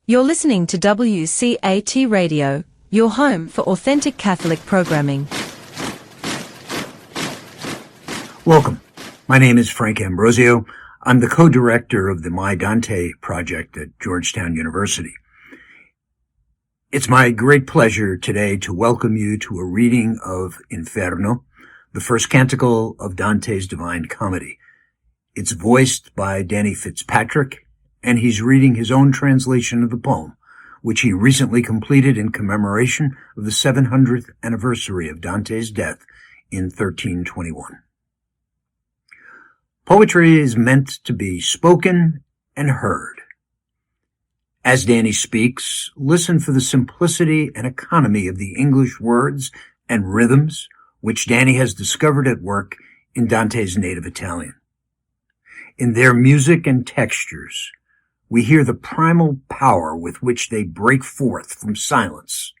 You're listening to WCAT Radio, your home for authentic Catholic programming. Welcome. My name is Frank Ambrosio. I'm the co-director of the My Dante project at Georgetown University. It's my great pleasure today to welcome you to a reading of Inferno, the first canticle of Dante's Divine Comedy. It's voiced by Danny Fitzpatrick, and he's reading his own translation of the poem, which he recently completed in commemoration of the 700th anniversary of Dante's death in 1321. Poetry is meant to be spoken and heard. As Danny speaks, listen for the simplicity and economy of the English words and rhythms which Danny has discovered at work in Dante's native Italian. In their music and textures, we hear the primal power with which they break forth from silence,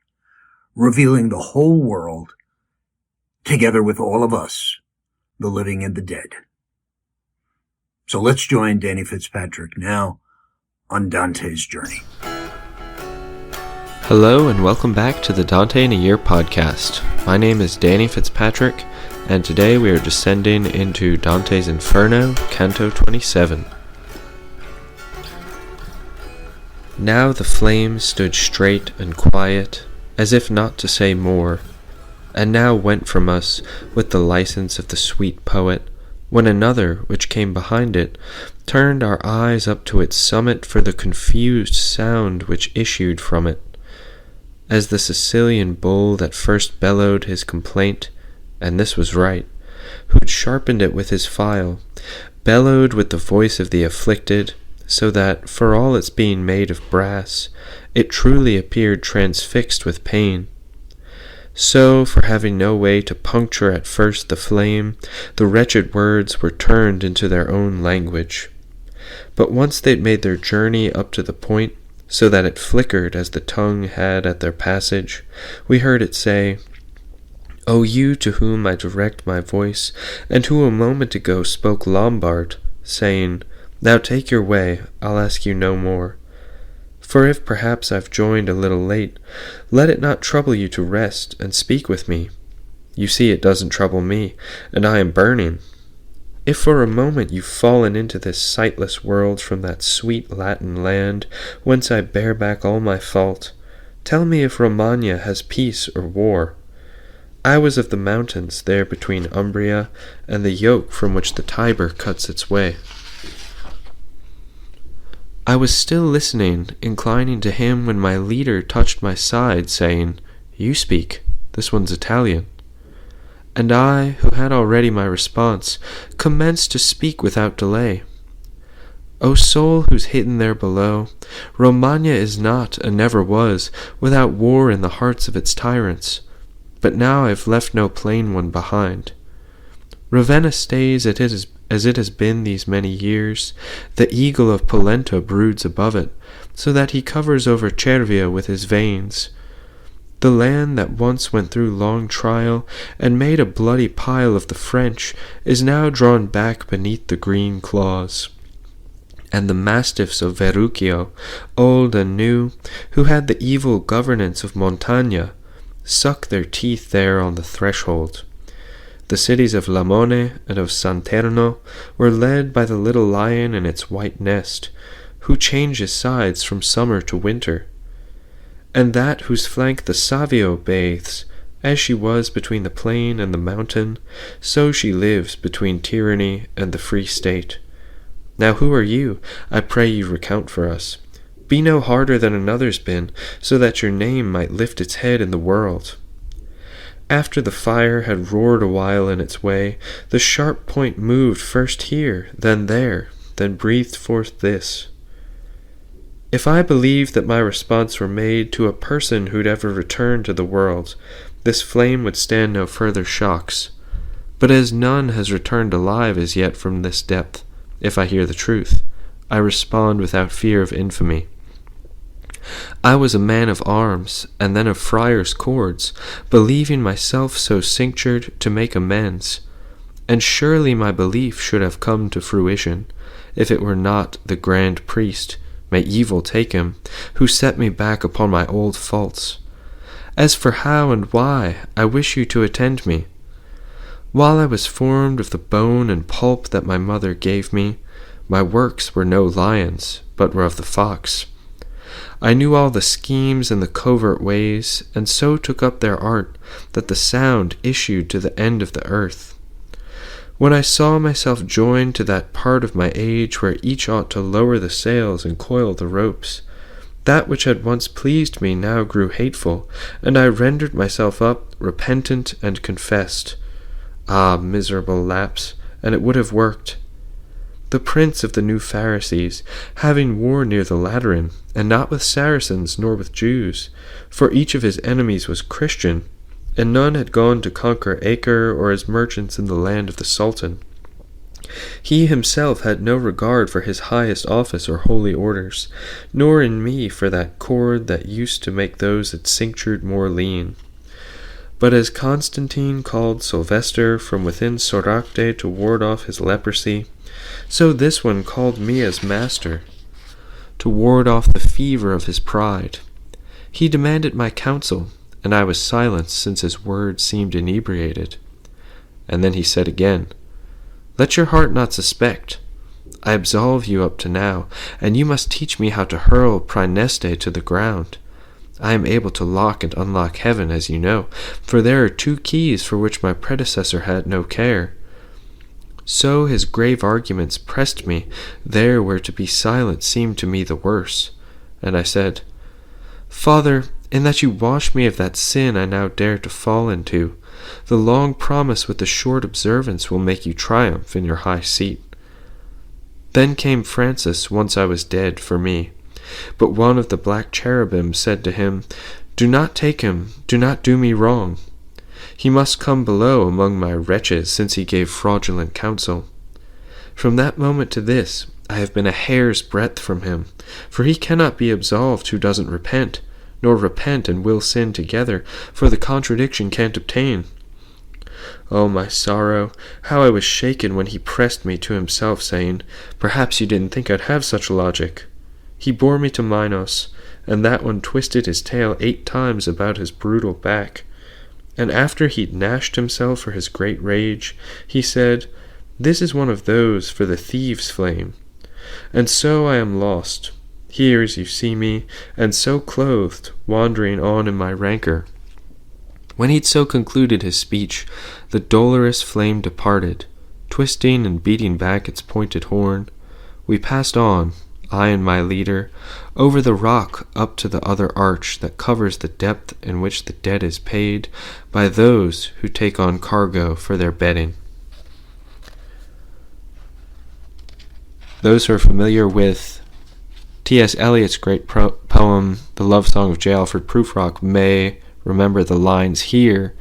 revealing the whole world, together with all of us, the living and the dead. So let's join Danny Fitzpatrick now on Dante's journey. Hello and welcome back to the Dante in a Year podcast. My name is Danny Fitzpatrick, and today we are descending into Dante's Inferno, Canto 27. Now the flame stood straight and quiet, as if not to say more, and now went from us with the license of the sweet poet, when another, which came behind it, turned our eyes up to its summit for the confused sound which issued from it, as the Sicilian bull that first bellowed his complaint, and this was right, who'd sharpened it with his file, bellowed with the voice of the afflicted, so that, for all its being made of brass, it truly appeared transfixed with pain. So, for having no way to puncture at first the flame, the wretched words were turned into their own language. But once they'd made their journey up to the point, so that it flickered as the tongue had at their passage, we heard it say, "O you to whom I direct my voice, and who a moment ago spoke Lombard, saying, 'Now take your way, I'll ask you no more. For if perhaps I've joined a little late, let it not trouble you to rest and speak with me. You see it doesn't trouble me, and I am burning. If for a moment you've fallen into this sightless world from that sweet Latin land, whence I bear back all my fault, tell me if Romagna has peace or war. I was of the mountains there between Umbria and the yoke from which the Tiber cuts its way." I was still listening, inclining to him, when my leader touched my side, saying, "You speak. This one's Italian." And I, who had already my response, commenced to speak without delay. "O soul who's hidden there below, Romagna is not, and never was, without war in the hearts of its tyrants. But now I've left no plain one behind. Ravenna stays as it has been these many years. The eagle of Polenta broods above it, so that he covers over Cervia with his veins. The land that once went through long trial and made a bloody pile of the French is now drawn back beneath the green claws. And the mastiffs of Verrucchio, old and new, who had the evil governance of Montagna, suck their teeth there on the threshold. The cities of Lamone and of Santerno were led by the little lion in its white nest, who changes sides from summer to winter. And that whose flank the Savio bathes, as she was between the plain and the mountain, so she lives between tyranny and the free state. Now who are you? I pray you recount for us. Be no harder than another's been, so that your name might lift its head in the world." After the fire had roared a while in its way, the sharp point moved first here, then there, then breathed forth this. If I believed that my response were made to a person who'd ever returned to the world, this flame would stand no further shocks. But as none has returned alive as yet from this depth, if I hear the truth, I respond without fear of infamy. I was a man of arms, and then of friar's cords, believing myself so cinctured to make amends, and surely my belief should have come to fruition, if it were not the grand priest, may evil take him, who set me back upon my old faults. As for how and why, I wish you to attend me. While I was formed of the bone and pulp that my mother gave me, my works were no lions, but were of the fox. I knew all the schemes and the covert ways, and so took up their art, that the sound issued to the end of the earth. When I saw myself joined to that part of my age where each ought to lower the sails and coil the ropes, that which had once pleased me now grew hateful, and I rendered myself up repentant and confessed. Ah, miserable lapse, and it would have worked. The prince of the new Pharisees, having war near the Lateran, and not with Saracens nor with Jews, for each of his enemies was Christian, and none had gone to conquer Acre or as merchants in the land of the Sultan. He himself had no regard for his highest office or holy orders, nor in me for that cord that used to make those that cinctured more lean. But as Constantine called Sylvester from within Soracte to ward off his leprosy, so this one called me as master, to ward off the fever of his pride. He demanded my counsel, and I was silenced, since his words seemed inebriated. And then he said again, Let your heart not suspect. I absolve you up to now, and you must teach me how to hurl Praeneste to the ground. I am able to lock and unlock heaven, as you know, for there are 2 keys for which my predecessor had no care. So his grave arguments pressed me there where to be silent seemed to me the worse, and I said, Father, in that you wash me of that sin I now dare to fall into, the long promise with the short observance will make you triumph in your high seat. Then came Francis, once I was dead, for me. But one of the black cherubim said to him, Do not take him, do not do me wrong. He must come below among my wretches, since he gave fraudulent counsel. From that moment to this, I have been a hair's breadth from him, for he cannot be absolved who doesn't repent, nor repent and will sin together, for the contradiction can't obtain. Oh, my sorrow, how I was shaken when he pressed me to himself, saying, Perhaps you didn't think I'd have such logic. He bore me to Minos, and that one twisted his tail 8 times about his brutal back. And after he'd gnashed himself for his great rage, he said, This is one of those for the thieves' flame. And so I am lost, here as you see me, and so clothed, wandering on in my rancour. When he'd so concluded his speech, the dolorous flame departed, twisting and beating back its pointed horn. We passed on, I and my leader, over the rock up to the other arch that covers the depth in which the debt is paid by those who take on cargo for their bedding. Those who are familiar with T.S. Eliot's great poem, The Love Song of J. Alfred Prufrock, may remember the lines here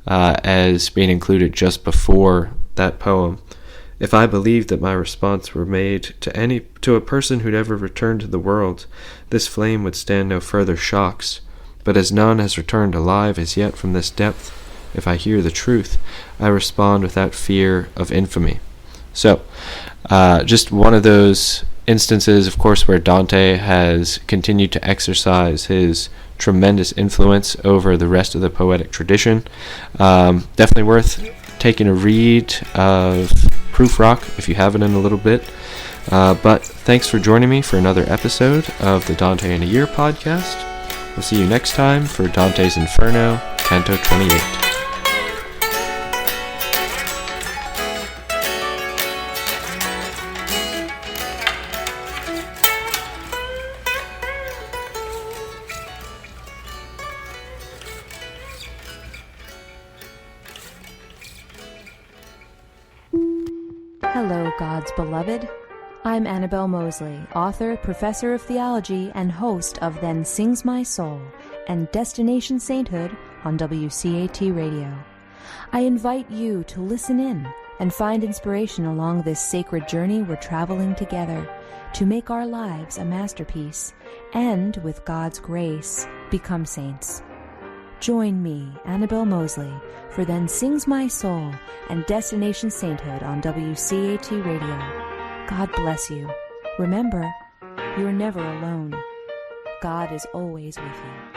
as being included just before that poem. If I believed that my response were made to a person who'd ever returned to the world, this flame would stand no further shocks. But as none has returned alive as yet from this depth, if I hear the truth, I respond without fear of infamy. So, just one of those instances, of course, where Dante has continued to exercise his tremendous influence over the rest of the poetic tradition. Definitely worth taking a read of Prufrock if you haven't in a little bit. But thanks for joining me for another episode of the Dante in a Year podcast. We'll see you next time for Dante's Inferno, Canto 28. Hello, God's beloved. I'm Annabelle Mosley, author, professor of theology, and host of Then Sings My Soul and Destination Sainthood on WCAT Radio. I invite you to listen in and find inspiration along this sacred journey we're traveling together to make our lives a masterpiece and, with God's grace, become saints. Join me, Annabelle Mosley, for Then Sings My Soul and Destination Sainthood on WCAT Radio. God bless you. Remember, You are never alone. God is always with you.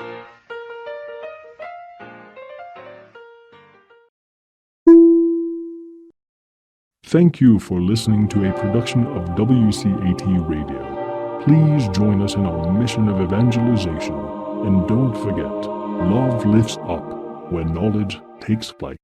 Thank you for listening to a production of WCAT Radio. Please join us in our mission of evangelization, and don't forget, love lifts up when knowledge takes flight.